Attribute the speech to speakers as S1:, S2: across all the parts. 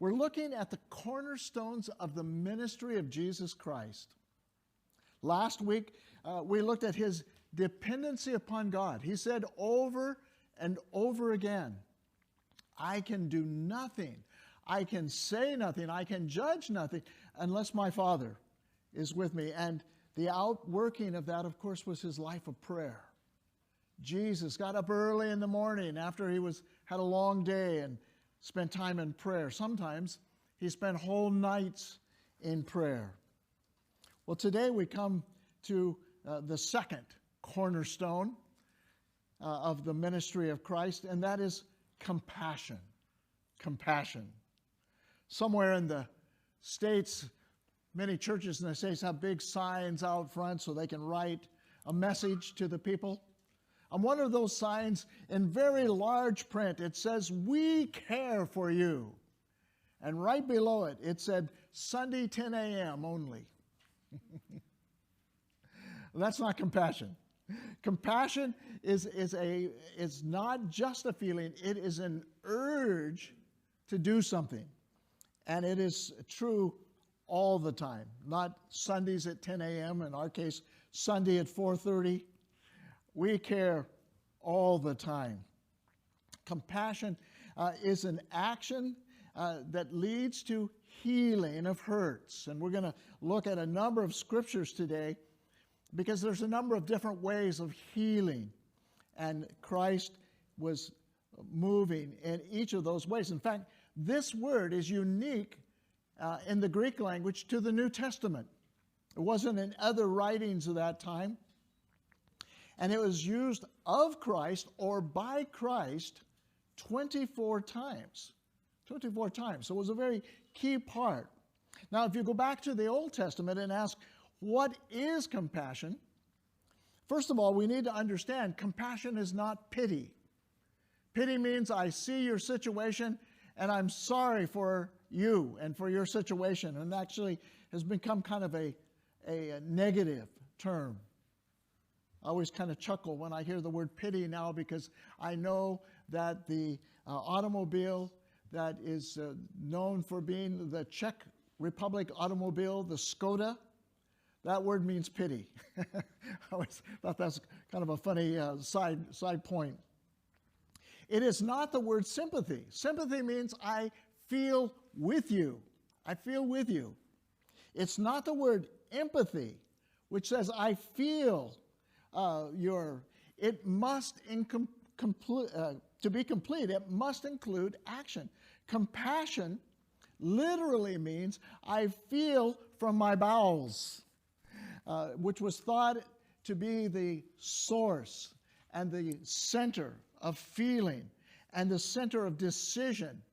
S1: We're looking at the cornerstones of the ministry of Jesus Christ. Last week, we looked at his dependency upon God. He said over and over again, I can do nothing, I can say nothing, I can judge nothing unless my Father is with me. And the outworking of that, of course, was his life of prayer. Jesus got up early in the morning after he had a long day and spent time in prayer. Sometimes he spent whole nights in prayer. Well, today we come to the second cornerstone of the ministry of Christ, and that is compassion. Compassion. Somewhere in the States, many churches in the States have big signs out front so they can write a message to the people. On one of those signs, in very large print, it says, "We care for you." And right below it, it said, Sunday 10 a.m. only. That's not compassion. Compassion is not just a feeling, it is an urge to do something. And it is true all the time, not Sundays at 10 a.m., in our case, Sunday at 4:30. We care all the time. Compassion is an action that leads to healing of hurts. And we're going to look at a number of scriptures today because there's a number of different ways of healing. And Christ was moving in each of those ways. In fact, this word is unique in the Greek language to the New Testament. It wasn't in other writings of that time. And it was used of Christ or by Christ 24 times. 24 times. So it was a very key part. Now, if you go back to the Old Testament and ask, what is compassion? First of all, we need to understand compassion is not pity. Pity means I see your situation and I'm sorry for you and for your situation, and actually has become kind of a negative term. I always kind of chuckle when I hear the word pity now because I know that the automobile that is known for being the Czech Republic automobile, the Skoda, that word means pity. I always thought that's kind of a funny side point. It is not the word sympathy. Sympathy means I feel with you. I feel with you. It's not the word empathy, which says I feel it must, to be complete, it must include action. Compassion literally means I feel from my bowels, which was thought to be the source and the center of feeling and the center of decision.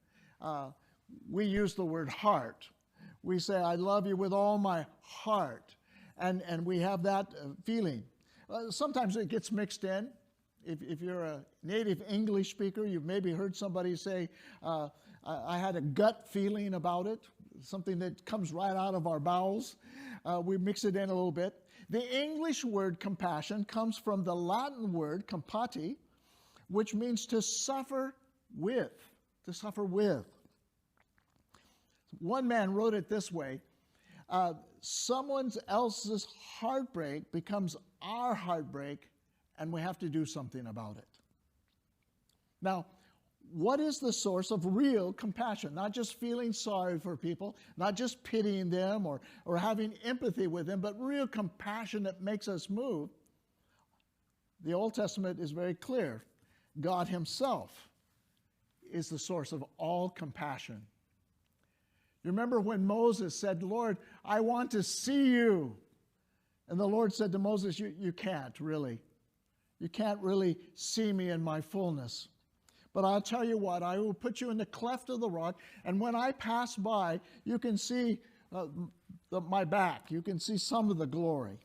S1: We use the word heart. We say, I love you with all my heart. And we have that feeling. Sometimes it gets mixed in. If you're a native English speaker, you've maybe heard somebody say, I had a gut feeling about it, something that comes right out of our bowels. We mix it in a little bit. The English word compassion comes from the Latin word compati, which means to suffer with, to suffer with. One man wrote it this way, someone else's heartbreak becomes our heartbreak, and we have to do something about it. Now, what is the source of real compassion? Not just feeling sorry for people, not just pitying them or having empathy with them, but real compassion that makes us move. The Old Testament is very clear. God himself is the source of all compassion. You remember when Moses said, Lord, I want to see you. And the Lord said to Moses, you can't really. You can't really see me in my fullness. But I'll tell you what, I will put you in the cleft of the rock, and when I pass by, you can see my back. You can see some of the glory.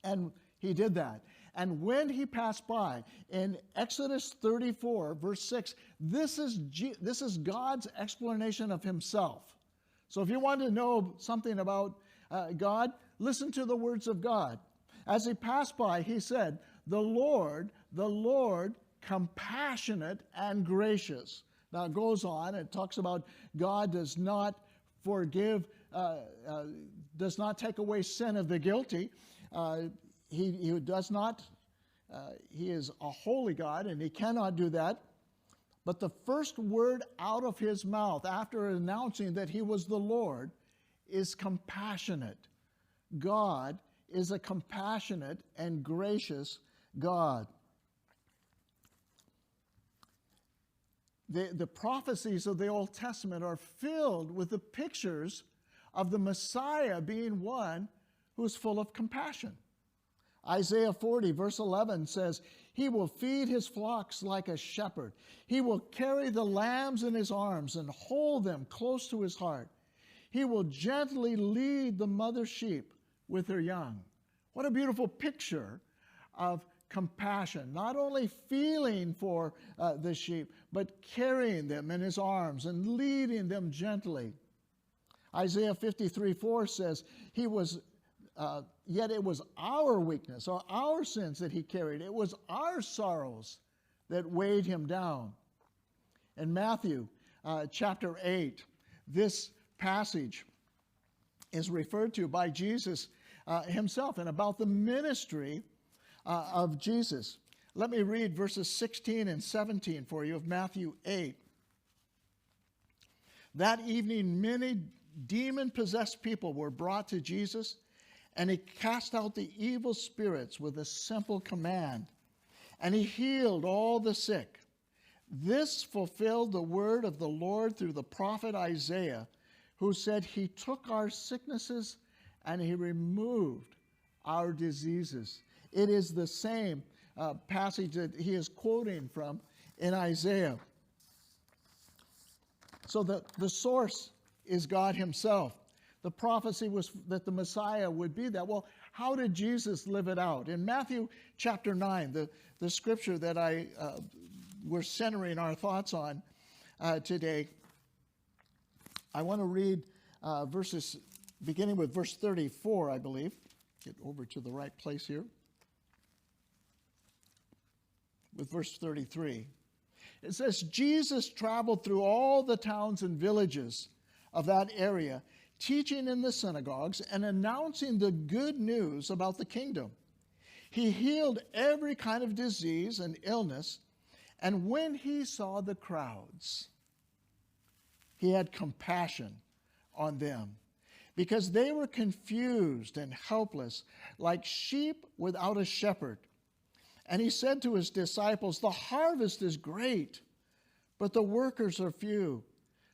S1: And he did that. And when he passed by, in Exodus 34, verse 6, this is God's explanation of himself. So if you want to know something about God, listen to the words of God. As he passed by, he said, the Lord, compassionate and gracious. Now it goes on, it talks about God does not forgive, does not take away sin of the guilty. He does not, he is a holy God, and he cannot do that. But the first word out of his mouth after announcing that he was the Lord is compassionate. God is a compassionate and gracious God. The prophecies of the Old Testament are filled with the pictures of the Messiah being one who is full of compassion. Isaiah 40, verse 11 says, "He will feed his flocks like a shepherd. He will carry the lambs in his arms and hold them close to his heart. He will gently lead the mother sheep with her young." What a beautiful picture of compassion, not only feeling for the sheep, but carrying them in his arms and leading them gently. Isaiah 53:4 says, yet it was our weakness or our sins that he carried. It was our sorrows that weighed him down. In Matthew chapter 8, this passage is referred to by Jesus himself and about the ministry of Jesus. Let me read verses 16 and 17 for you of Matthew 8. That evening, many demon-possessed people were brought to Jesus, and he cast out the evil spirits with a simple command, and he healed all the sick. This fulfilled the word of the Lord through the prophet Isaiah, who said, "He took our sicknesses and he removed our diseases." It is the same passage that he is quoting from in Isaiah. So the source is God himself. The prophecy was that the Messiah would be that. Well, how did Jesus live it out? In Matthew chapter 9, the scripture that we're centering our thoughts on today, I want to read verses beginning with verse 34, I believe. Get over to the right place here. With verse 33. It says, "Jesus traveled through all the towns and villages of that area, teaching in the synagogues and announcing the good news about the kingdom. He healed every kind of disease and illness, and when he saw the crowds, he had compassion on them, because they were confused and helpless, like sheep without a shepherd. And he said to his disciples, 'The harvest is great, but the workers are few.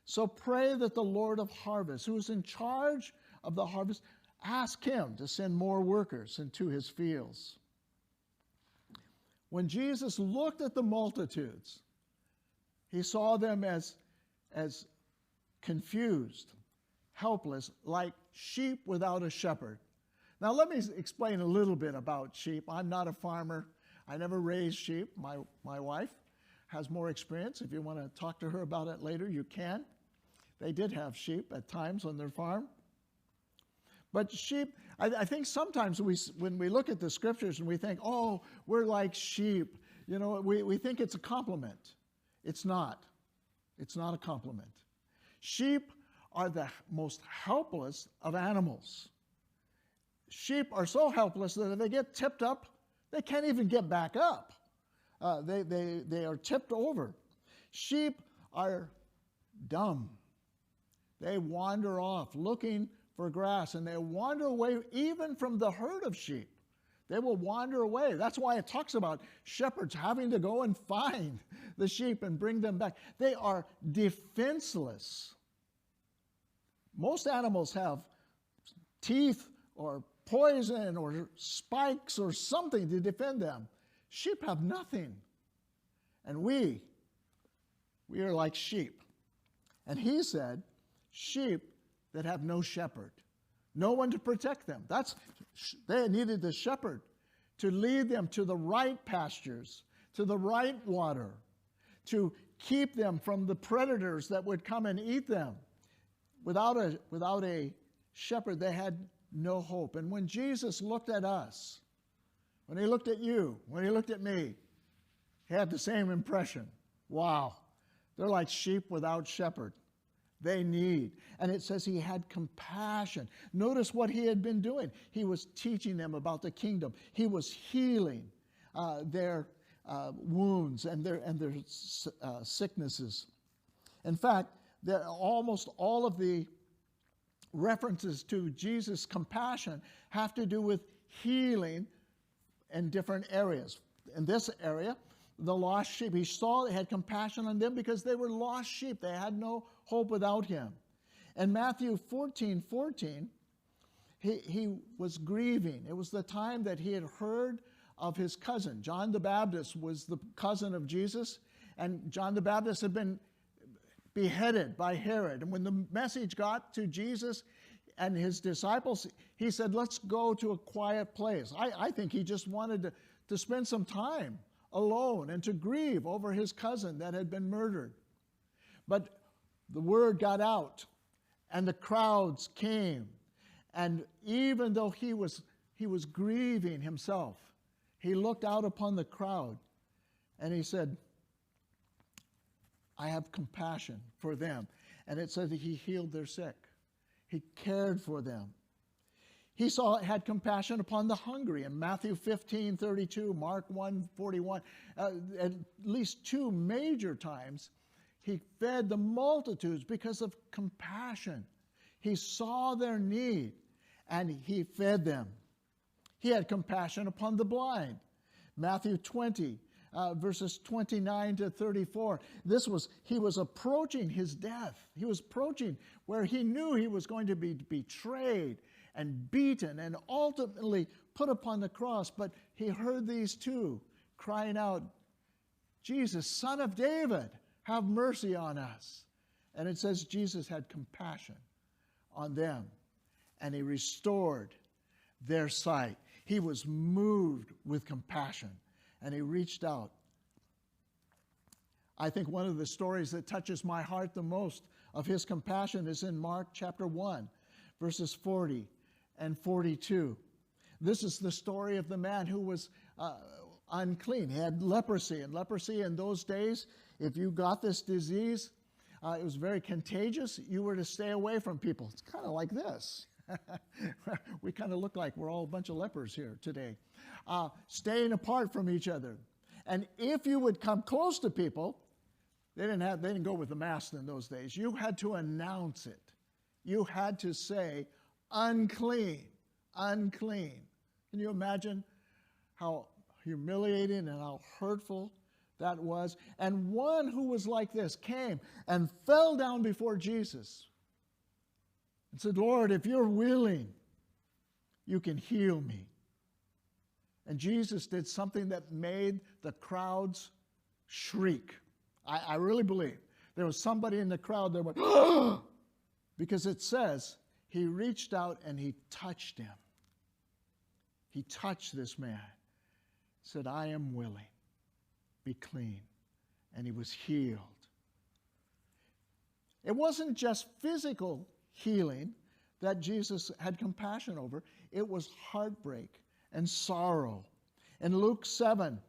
S1: So pray that the Lord of harvest, who is in charge of the harvest, ask him to send more workers into his fields.'" When Jesus looked at the multitudes, he saw them as confused, helpless, like sheep without a shepherd. Now let me explain a little bit about sheep. I'm not a farmer. I never raised sheep. My wife has more experience. If you want to talk to her about it later, you can. They did have sheep at times on their farm. But sheep, I think sometimes when we look at the scriptures and we think, oh, we're like sheep, you know, we think it's a compliment. It's not. It's not a compliment. Sheep are the most helpless of animals. Sheep are so helpless that if they get tipped up, they can't even get back up. They are tipped over. Sheep are dumb. They wander off looking for grass, and they wander away even from the herd of sheep. They will wander away. That's why it talks about shepherds having to go and find the sheep and bring them back. They are defenseless. Most animals have teeth or poison or spikes or something to defend them. Sheep have nothing. And we are like sheep. And he said, sheep that have no shepherd, no one to protect them. They needed the shepherd to lead them to the right pastures, to the right water, to keep them from the predators that would come and eat them. Without a shepherd, they had no hope. And when Jesus looked at us, when he looked at you, when he looked at me, he had the same impression. Wow, They're like sheep without shepherd. They need. And it says he had compassion. Notice what he had been doing. He was teaching them about the kingdom. He was healing their wounds and their sicknesses. In fact, almost all of the references to Jesus' compassion have to do with healing in different areas. In this area, the lost sheep, he saw they had compassion on them because they were lost sheep. They had no hope without him. In Matthew 14:14, he was grieving. It was the time that he had heard of his cousin. John the Baptist was the cousin of Jesus, and John the Baptist had been beheaded by Herod. And when the message got to Jesus and his disciples, he said, let's go to a quiet place. I think he just wanted to spend some time alone and to grieve over his cousin that had been murdered. But the word got out, and the crowds came. And even though he was grieving himself, he looked out upon the crowd, and he said, I have compassion for them. And it said that he healed their sick. He cared for them. He had compassion upon the hungry in Matthew 15:32, Mark 1:41. At least two major times, he fed the multitudes because of compassion. He saw their need, and he fed them. He had compassion upon the blind. Matthew 20, verses 29 to 34. He was approaching his death. He was approaching where he knew he was going to be betrayed and beaten and ultimately put upon the cross. But he heard these two crying out, Jesus, Son of David, have mercy on us. And it says Jesus had compassion on them, and he restored their sight. He was moved with compassion, and he reached out. I think one of the stories that touches my heart the most of his compassion is in Mark chapter 1, verses 40 and 42. This is the story of the man who was unclean. He had leprosy, and leprosy in those days, if you got this disease, it was very contagious. You were to stay away from people. It's kind of like this. We kind of look like we're all a bunch of lepers here today. Staying apart from each other. And if you would come close to people, they didn't go with the mask in those days. You had to announce it. You had to say, unclean, unclean. Can you imagine how humiliating and how hurtful that was? And one who was like this came and fell down before Jesus and said, Lord, if you're willing, you can heal me. And Jesus did something that made the crowds shriek. I really believe there was somebody in the crowd that went, oh! Because it says he reached out and he touched him. He touched this man, said, I am willing, be clean. And he was healed. It wasn't just physical healing that Jesus had compassion over. It was heartbreak and sorrow. In Luke 7,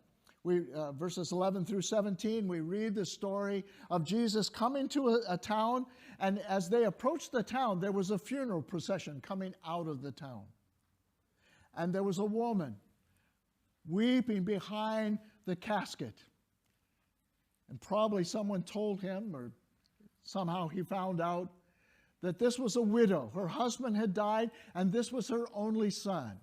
S1: verses 11 through 17, we read the story of Jesus coming to a town, and as they approached the town, there was a funeral procession coming out of the town. And there was a woman weeping behind the casket. And probably someone told him, or somehow he found out, that this was a widow. Her husband had died, and this was her only son.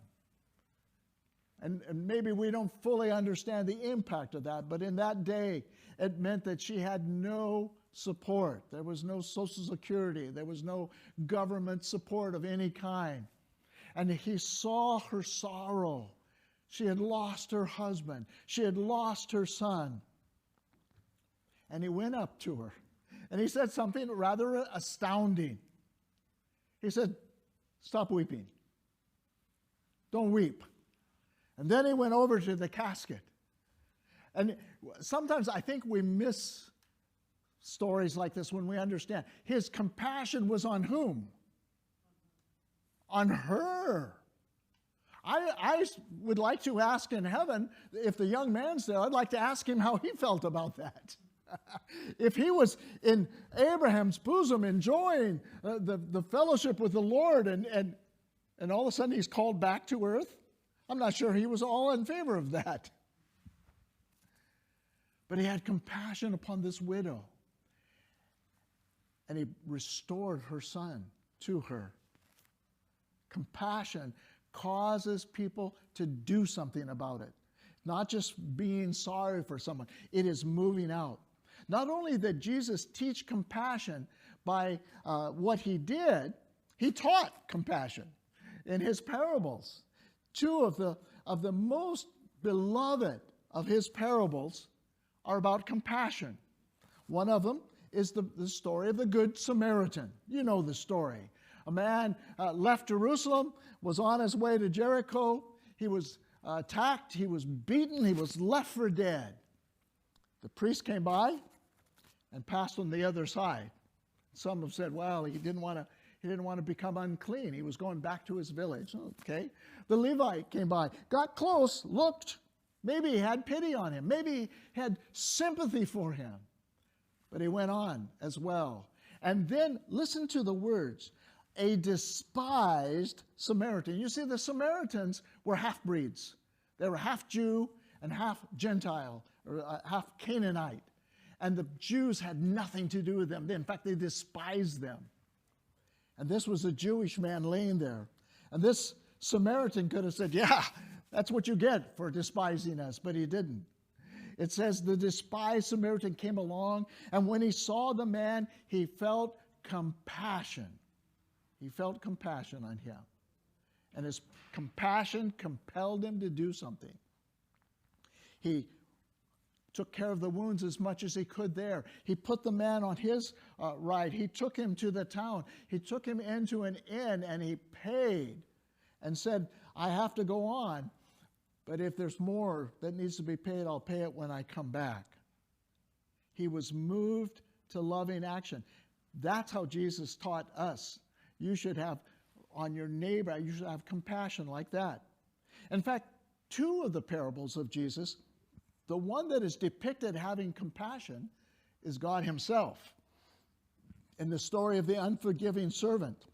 S1: And maybe we don't fully understand the impact of that, but in that day, it meant that she had no support. There was no Social Security. There was no government support of any kind. And he saw her sorrow. She had lost her husband. She had lost her son. And he went up to her, and he said something rather astounding. He said, stop weeping. Don't weep. And then he went over to the casket. And sometimes I think we miss stories like this when we understand. His compassion was on whom? On her. I would like to ask in heaven, if the young man's there, I'd like to ask him how he felt about that. If he was in Abraham's bosom enjoying the fellowship with the Lord and all of a sudden he's called back to earth, I'm not sure he was all in favor of that. But he had compassion upon this widow. And he restored her son to her. Compassion causes people to do something about it. Not just being sorry for someone. It is moving out. Not only did Jesus teach compassion by what he did, he taught compassion in his parables. Two of the most beloved of his parables are about compassion. One of them is the story of the Good Samaritan. You know the story. A man left Jerusalem, was on his way to Jericho. He was attacked, he was beaten, he was left for dead. The priest came by and passed on the other side. Some have said, well, he didn't want to become unclean. He was going back to his village. Okay. The Levite came by, got close, looked. Maybe he had pity on him. Maybe he had sympathy for him. But he went on as well. And then listen to the words. A despised Samaritan. You see, the Samaritans were half-breeds. They were half Jew and half Gentile, or half Canaanite. And the Jews had nothing to do with them. In fact, they despised them. And this was a Jewish man laying there. And this Samaritan could have said, yeah, that's what you get for despising us. But he didn't. It says the despised Samaritan came along, and when he saw the man, he felt compassion. He felt compassion on him. And his compassion compelled him to do something. He took care of the wounds as much as he could there. He put the man on his ride. He took him to the town. He took him into an inn, and he paid and said, I have to go on, but if there's more that needs to be paid, I'll pay it when I come back. He was moved to loving action. That's how Jesus taught us. You should have on your neighbor, you should have compassion like that. In fact, two of the parables of Jesus, the one that is depicted having compassion is God himself. In the story of the unforgiving servant,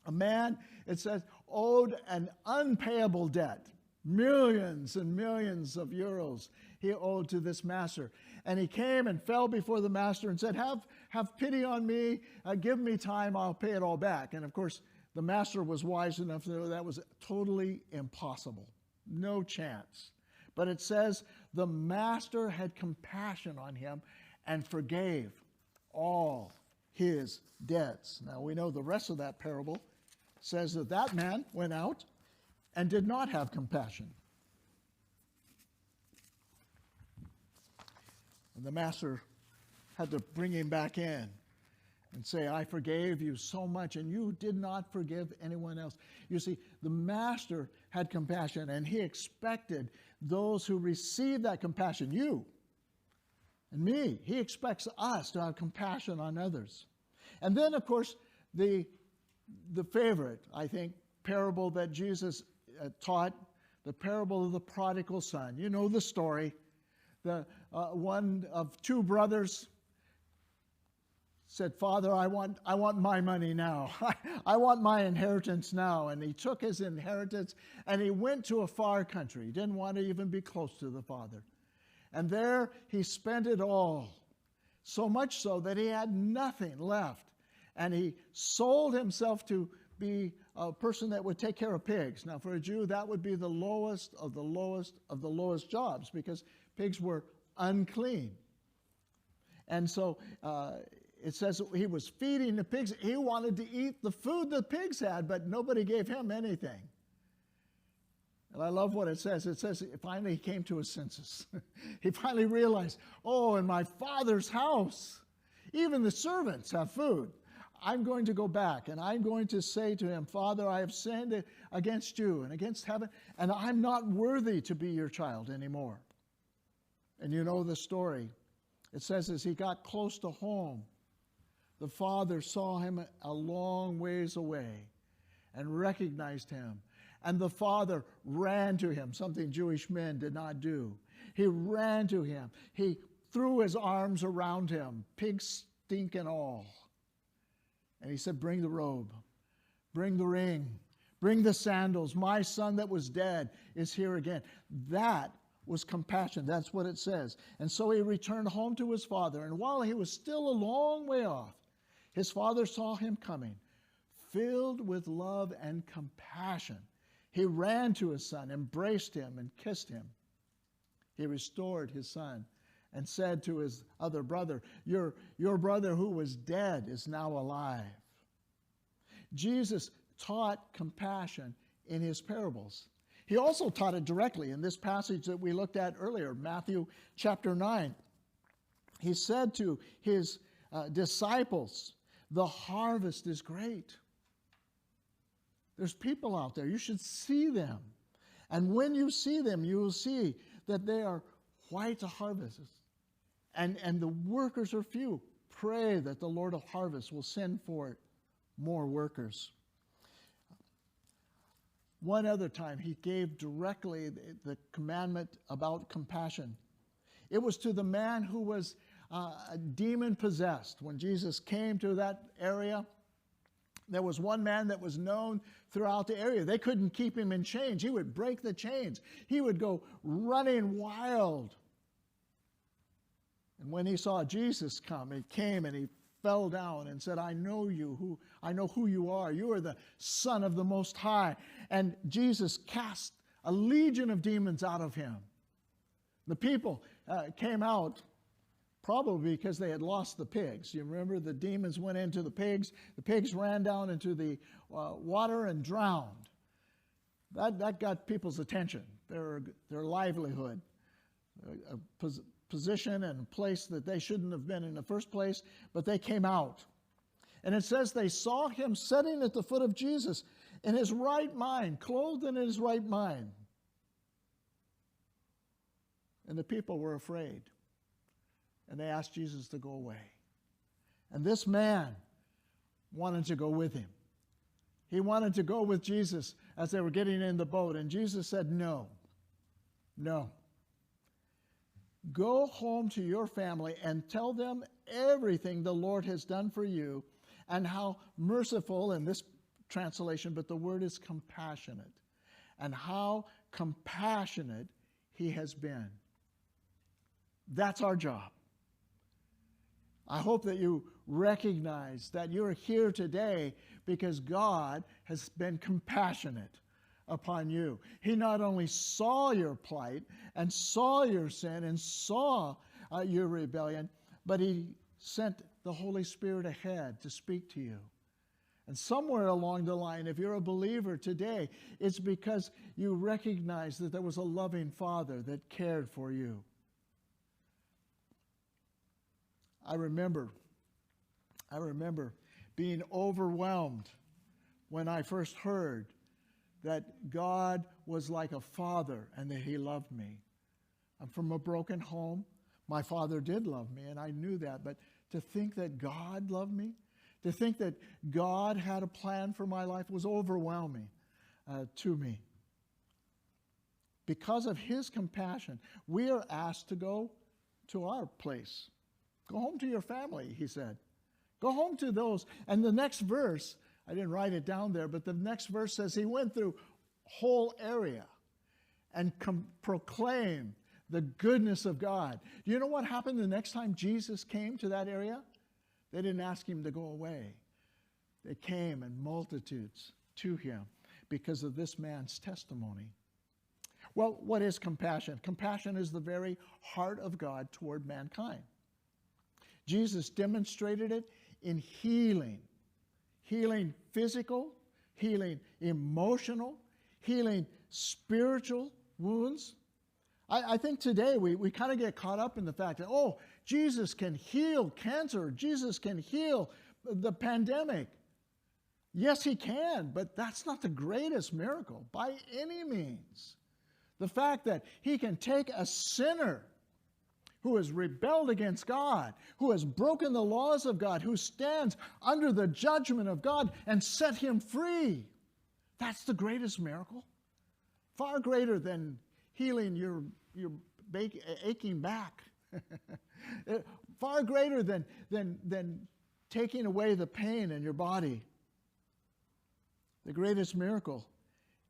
S1: a man, it says, owed an unpayable debt. Millions and millions of euros he owed to this master. And he came and fell before the master and said, have pity on me, give me time, I'll pay it all back. And of course, the master was wise enough to know that was totally impossible. No chance. But it says the master had compassion on him and forgave all his debts. Now we know the rest of that parable says that that man went out and did not have compassion. And the master had to bring him back in and say, I forgave you so much, and you did not forgive anyone else. You see, the master had compassion, and he expected those who received that compassion, you and me, he expects us to have compassion on others. And then, of course, the favorite, I think, parable that Jesus taught, the parable of the Prodigal Son. You know the story. The one of two brothers said, Father, I want my money now. I want my inheritance now. And he took his inheritance and he went to a far country. He didn't want to even be close to the Father. And there he spent it all, so much so that he had nothing left. And he sold himself to be a person that would take care of pigs. Now, for a Jew, that would be the lowest of the lowest of the lowest jobs, because pigs were unclean. And so it says he was feeding the pigs. He wanted to eat the food the pigs had, but nobody gave him anything. And I love what it says. It says finally he came to his senses. He finally realized, oh, in my Father's house, even the servants have food. I'm going to go back and I'm going to say to him, Father, I have sinned against you and against heaven, and I'm not worthy to be your child anymore. And you know the story. It says as he got close to home, the father saw him a long ways away and recognized him. And the father ran to him, something Jewish men did not do. He ran to him. He threw his arms around him, pig stink and all. And he said, bring the robe, bring the ring, bring the sandals. My son that was dead is here again. That was compassion. That's what it says. And so he returned home to his father. And while he was still a long way off, his father saw him coming, filled with love and compassion. He ran to his son, embraced him, and kissed him. He restored his son and said to his other brother, your brother who was dead is now alive. Jesus taught compassion in his parables. He also taught it directly in this passage that we looked at earlier, Matthew chapter 9. He said to his disciples, the harvest is great. There's people out there. You should see them. And when you see them, you will see that they are white harvests. And the workers are few. Pray that the Lord of harvest will send forth more workers. One other time, he gave directly the commandment about compassion. It was to the man who was demon-possessed. When Jesus came to that area, there was one man that was known throughout the area. They couldn't keep him in chains. He would break the chains. He would go running wild. And when he saw Jesus come, he came and he fell down and said, I know who you are. You are the Son of the Most High. And Jesus cast a legion of demons out of him. The people came out probably because they had lost the pigs. You remember the demons went into the pigs. The pigs ran down into the water and drowned. That got people's attention, their livelihood, a position and a place that they shouldn't have been in the first place, but they came out. And it says they saw him sitting at the foot of Jesus in his right mind, clothed in his right mind. And the people were afraid. And they asked Jesus to go away. And this man wanted to go with him. He wanted to go with Jesus as they were getting in the boat. And Jesus said, no. Go home to your family and tell them everything the Lord has done for you and how merciful, in this translation, but the word is compassionate, and how compassionate he has been. That's our job. I hope that you recognize that you're here today because God has been compassionate upon you. He not only saw your plight and saw your sin and saw your rebellion, but he sent the Holy Spirit ahead to speak to you. And somewhere along the line, if you're a believer today, it's because you recognize that there was a loving Father that cared for you. I remember being overwhelmed when I first heard that God was like a father and that he loved me. I'm from a broken home. My father did love me, and I knew that. But to think that God loved me, to think that God had a plan for my life was overwhelming to me. Because of his compassion, we are asked to go to our place. Go home to your family, he said. Go home to those. And the next verse, I didn't write it down there, but the next verse says he went through whole area and proclaimed the goodness of God. Do you know what happened the next time Jesus came to that area? They didn't ask him to go away. They came in multitudes to him because of this man's testimony. Well, what is compassion? Compassion is the very heart of God toward mankind. Jesus demonstrated it in healing. Healing physical, healing emotional, healing spiritual wounds. I think today we kind of get caught up in the fact that, oh, Jesus can heal cancer. Jesus can heal the pandemic. Yes, he can, but that's not the greatest miracle by any means. The fact that he can take a sinner who has rebelled against God, who has broken the laws of God, who stands under the judgment of God, and set him free. That's the greatest miracle. Far greater than healing your aching back. Far greater than taking away the pain in your body. The greatest miracle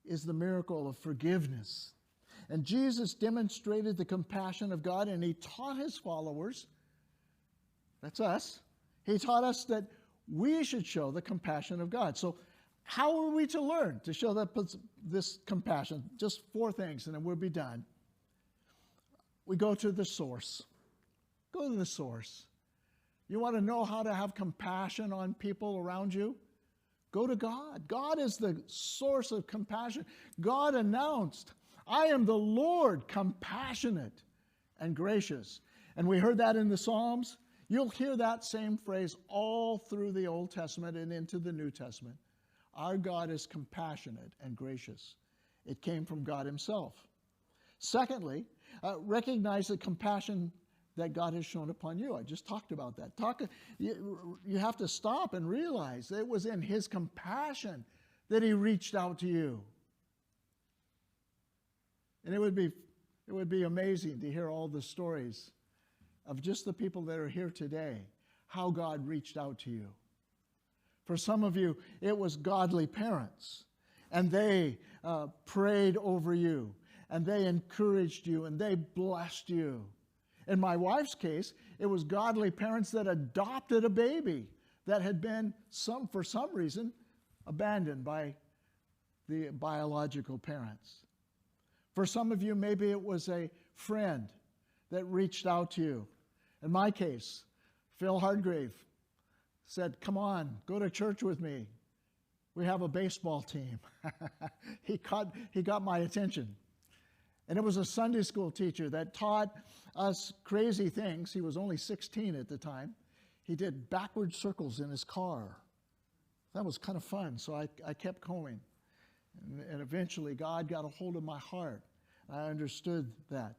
S1: is the miracle of forgiveness. And Jesus demonstrated the compassion of God, and he taught his followers, that's us, he taught us that we should show the compassion of God. So how are we to learn to show this compassion? Just 4 things, and then we'll be done. We go to the source. Go to the source. You want to know how to have compassion on people around you? Go to God. God is the source of compassion. God announced, I am the Lord, compassionate and gracious. And we heard that in the Psalms. You'll hear that same phrase all through the Old Testament and into the New Testament. Our God is compassionate and gracious. It came from God himself. Secondly, recognize the compassion that God has shown upon you. I just talked about that. You have to stop and realize that it was in his compassion that he reached out to you. And it would be amazing to hear all the stories of just the people that are here today, how God reached out to you. For some of you, it was godly parents, and they prayed over you, and they encouraged you, and they blessed you. In my wife's case, it was godly parents that adopted a baby that had been, for some reason, abandoned by the biological parents. For some of you, maybe it was a friend that reached out to you. In my case, Phil Hardgrave said, come on, go to church with me. We have a baseball team. He got my attention. And it was a Sunday school teacher that taught us crazy things. He was only 16 at the time. He did backward circles in his car. That was kind of fun, so I kept going. And eventually God got a hold of my heart. I understood that.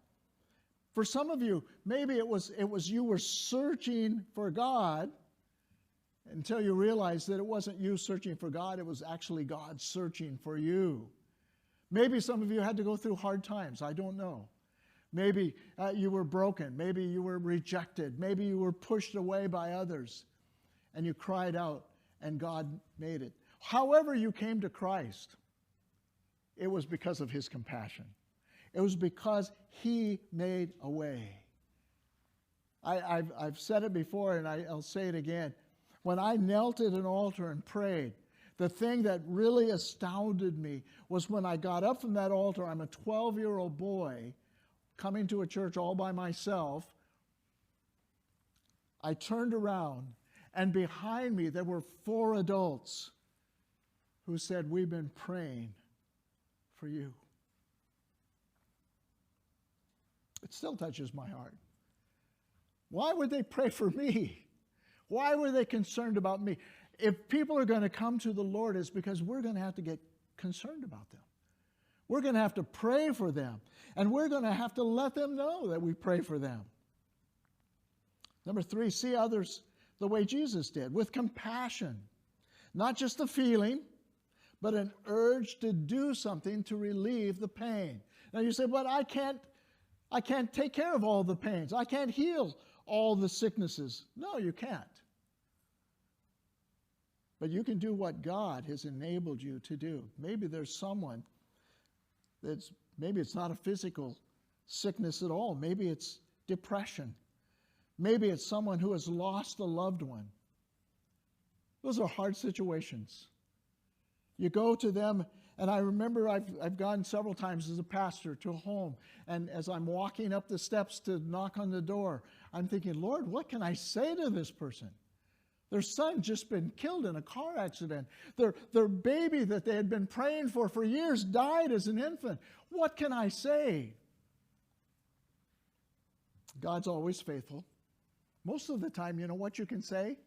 S1: For some of you, maybe it was you were searching for God until you realized that it wasn't you searching for God, it was actually God searching for you. Maybe some of you had to go through hard times. I don't know. Maybe you were broken. Maybe you were rejected. Maybe you were pushed away by others. And you cried out, and God made it. However you came to Christ, it was because of his compassion. It was because he made a way. I've said it before, and I'll say it again. When I knelt at an altar and prayed, the thing that really astounded me was when I got up from that altar. I'm a 12-year-old boy coming to a church all by myself. I turned around, and behind me there were 4 adults who said, we've been praying for you. It still touches my heart. Why would they pray for me? Why were they concerned about me? If people are going to come to the Lord, it's because we're going to have to get concerned about them. We're going to have to pray for them. And we're going to have to let them know that we pray for them. Number 3, see others the way Jesus did, with compassion. Not just a feeling, but an urge to do something to relieve the pain. Now you say, but I can't take care of all the pains. I can't heal all the sicknesses. No, you can't. But you can do what God has enabled you to do. Maybe there's someone maybe it's not a physical sickness at all. Maybe it's depression. Maybe it's someone who has lost a loved one. Those are hard situations. You go to them, and I remember I've gone several times as a pastor to a home, and as I'm walking up the steps to knock on the door, I'm thinking, Lord, what can I say to this person? Their son just been killed in a car accident. Their baby that they had been praying for years died as an infant. What can I say? God's always faithful. Most of the time, you know what you can say?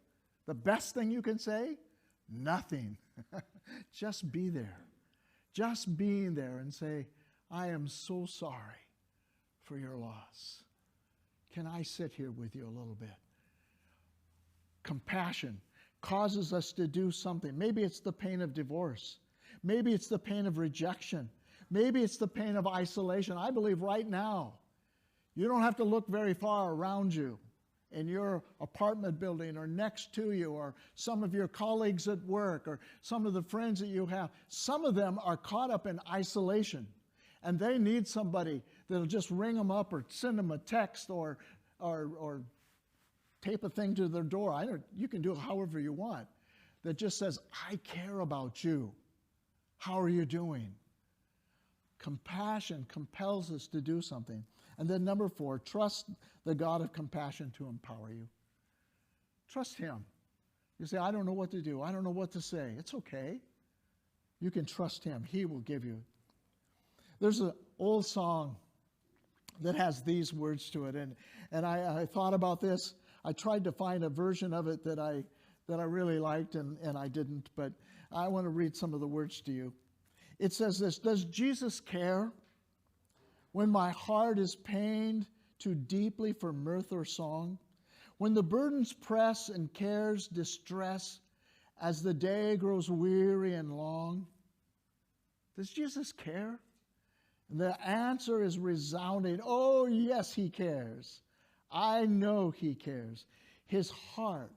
S1: The best thing you can say? Nothing. Just be there. Just being there and say, I am so sorry for your loss. Can I sit here with you a little bit? Compassion causes us to do something. Maybe it's the pain of divorce. Maybe it's the pain of rejection. Maybe it's the pain of isolation. I believe right now You don't have to look very far around you in your apartment building or next to you or some of your colleagues at work or some of the friends that you have. Some of them are caught up in isolation, and they need somebody that'll just ring them up or send them a text or tape a thing to their door. You can do it however you want. That just says, I care about you. How are you doing? Compassion compels us to do something. And then number 4, trust the God of compassion to empower you. Trust him. You say, I don't know what to do. I don't know what to say. It's okay. You can trust him. He will give you. There's an old song that has these words to it. And I thought about this. I tried to find a version of it that I really liked, and I didn't. But I want to read some of the words to you. It says this: does Jesus care when my heart is pained too deeply for mirth or song? When the burdens press and cares distress as the day grows weary and long? Does Jesus care? And the answer is resounding. Oh, yes, he cares. I know he cares. His heart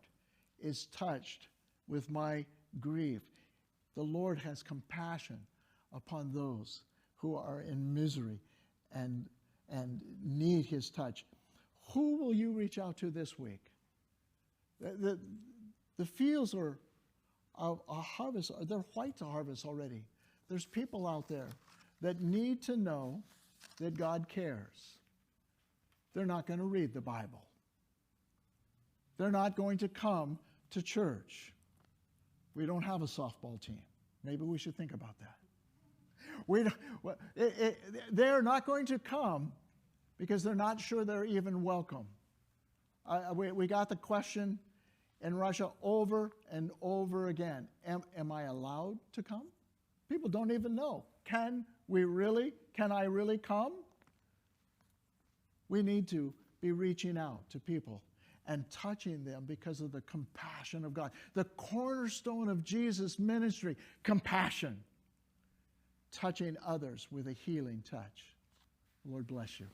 S1: is touched with my grief. The Lord has compassion upon those who are in misery and need his touch. Who will you reach out to this week? The fields are a harvest. They're white to harvest already. There's people out there that need to know that God cares. They're not going to read the Bible. They're not going to come to church. We don't have a softball team. Maybe we should think about that. They're not going to come because they're not sure they're even welcome. We got the question in Russia over and over again. Am I allowed to come? People don't even know. Can I really come? We need to be reaching out to people and touching them because of the compassion of God. The cornerstone of Jesus' ministry, compassion. Touching others with a healing touch. Lord bless you.